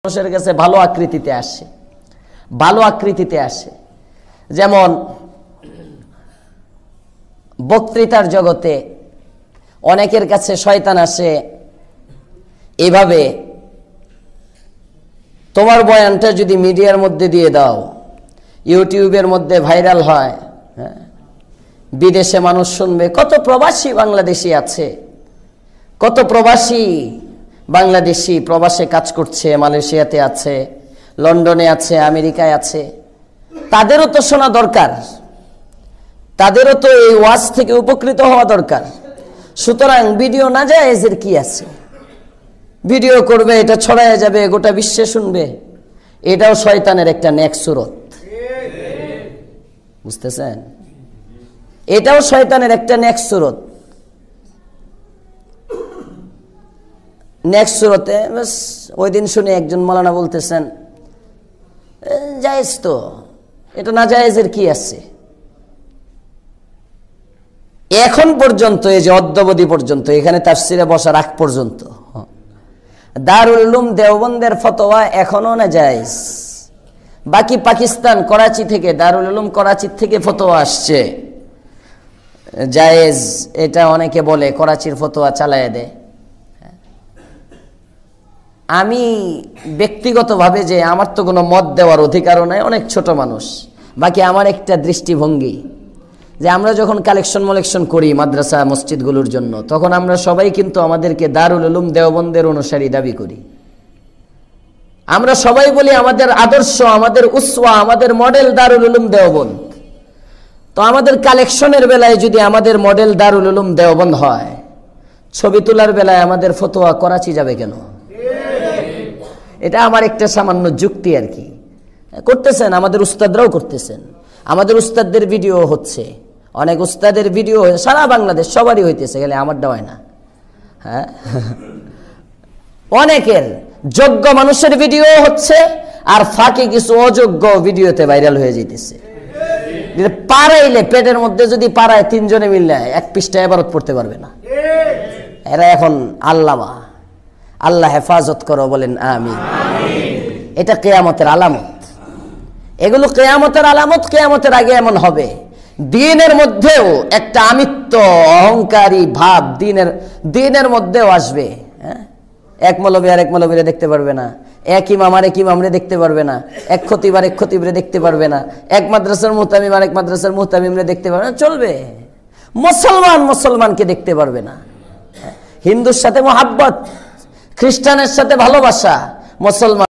মানুষের কাছে ভালো আকৃতিতে আসে যেমন বক্তৃতার জগতে অনেকের কাছে শয়তান আসে এভাবে, তোমার বয়ানটা যদি মিডিয়ার মধ্যে দিয়ে দাও, ইউটিউবের মধ্যে ভাইরাল হয়, বিদেশে মানুষ শুনবে। কত প্রবাসী বাংলাদেশি আছে, কত প্রবাসী বাংলাদেশি প্রবাসে কাজ করছে, মালয়েশিয়াতে আছে, লন্ডনে আছে, আমেরিকায় আছে। তাদেরও তো শোনা দরকার, তাদেরও তো এই ওয়াজ থেকে উপকৃত হওয়া দরকার। সুতরাং ভিডিও না জায়েজের কি আছে? ভিডিও করবে, এটা ছড়ায় যাবে, গোটা বিশ্বে শুনবে। এটাও শয়তানের একটা নেক সুরত, বুঝতেছেন? এটাও শয়তানের একটা নেক সুরত। নেক্সট সুরতে ওই দিন শুনে একজন মাওলানা বলতেছেন, জায়েজ তো, এটা না জায়েজের কি আছে? এখন পর্যন্ত, এই যে অদ্যাবধি পর্যন্ত, এখানে তাফসিরে বসার আগ পর্যন্ত দারুল উলুম দেওবন্দের ফতোয়া এখনো না জায়েজ। বাকি পাকিস্তান করাচি থেকে, দারুল উলুম করাচি থেকে ফতোয়া আসছে জায়েজ। এটা অনেকে বলে করাচির ফতোয়া চালায় দেয়। আমি ব্যক্তিগতভাবে, যে আমার তো কোনো মত দেওয়ার অধিকারও নাই, অনেক ছোট মানুষ। বাকি আমার একটা দৃষ্টিভঙ্গি, যে আমরা যখন কালেকশন করি মাদ্রাসা মসজিদগুলোর জন্য, তখন আমরা সবাই কিন্তু আমাদেরকে দারুল উলুম দেওবন্দের অনুসারী দাবি করি। আমরা সবাই বলি আমাদের আদর্শ, আমাদের উসওয়া, আমাদের মডেল দারুল উলুম দেওবন্দ। তো আমাদের কালেকশনের বেলায় যদি আমাদের মডেল দারুল উলুম দেওবন্দ হয়, ছবি তোলার বেলায় আমাদের ফতোয়া করাচি যাবে কেন? এটা আমার একটা সামান্য যুক্তি আর কি। করতেছেন, আমাদের উস্তাদরাও করতেছেন, আমাদের উস্তাদদের ভিডিও হচ্ছে, অনেক উস্তাদের ভিডিও সারা বাংলাদেশ সবারই হইতেছে, গেলে আমারটা হয় না। হ্যাঁ, অনেকের যোগ্য মানুষের ভিডিও হচ্ছে, আর ফাঁকে কিছু অযোগ্য ভিডিওতে ভাইরাল হয়ে যেতেছে। পারাইলে, পেটের মধ্যে যদি পারায়, তিনজনে মিললে এক পৃষ্ঠা ইবারত পড়তে পারবে না। এরা এখন আল্লামা। আল্লাহ হেফাজত করো, বলেন আমিন। এটা কিয়ামতের আলামত, এগুলো কিয়ামতের আলামত। কিয়ামতের আগে এমন হবে, দ্বীনের মধ্যেও একটা আমিত্ব, অহংকারী ভাব দ্বীনের মধ্যেও আসবে। হ্যাঁ, এক মৌলবী আর এক মৌলবীরে দেখতে পারবে না, এক ইমাম আর এক ইমামরে দেখতে পারবে না, এক খতিব আর এক খতিবরে দেখতে পারবে না, এক মাদ্রাসার মুহতামিম আর এক মাদ্রাসার মুহতামিমরে দেখতে পারবে না, চলবে। মুসলমানকে দেখতে পারবে না। হিন্দুর সাথে মোহাব্বত, খ্রিস্টানের সাথে ভালোবাসা, মুসলমান